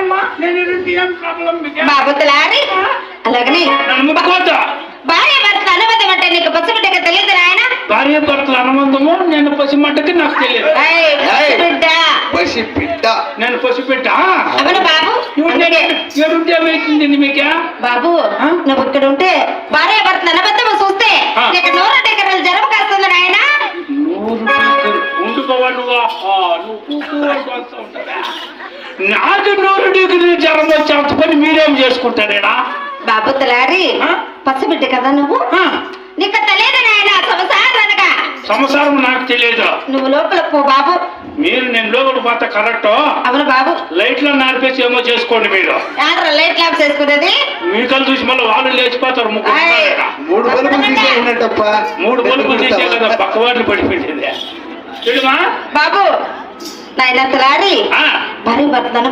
అమ్మా నేను ఏం ప్రాబ్లం బాబు తలారి అలాగనే నన్ను ముట్టుకోవద్దు. భార్య భర్తల అనుబంధం అంటే నీకు పసిబిడ్డకి తెలియదు నాయన. భార్య భర్తల అనుబంధము నేను పసిమట్టకి నాకు తెలియదు. పసిబిడ్డ పసిబిడ్డ నేను పసిపెట్ట అవును బాబు. ఏడుంటే అవుతుంది మీకే బాబు నువ్వు ఇక్కడ ఉంటే భార్య భర్తల అనుబంధం చూస్తే నీకు 100 డెకరాలు జరుపు కాస్తుంది నాయన. ఉండిపోవా నువ్వు నాకు 100 డిగ్రీ జ్వరం వచ్చి అంత పని మీరేం చేసుకుంటారేడా? బాబు తలారి పసిబిడ్డ కదా నువ్వు, నీకు తెలియదు నాయన సంసారం అనగా. సంసారం నాకు తెలియదు. నువ్వు లోపల పో బాబు. మీరు నేను లోపల పోతా కరెక్ట్. అవును బాబు. లైట్లో నార్పేసి ఏమో చేసుకోండి. మీరు లైట్ ల్యాబ్ చేసుకునేది మీకలు చూసి మళ్ళీ వాళ్ళు లేచిపోతారు. 3 బల్బులు తీసే ఉన్నట్టప్ప 3 బల్బులు తీసే కదా పక్కవాట్లు పడిపెట్టింది. చూడమా బాబు నాయన తలారి భార్య భర్తలను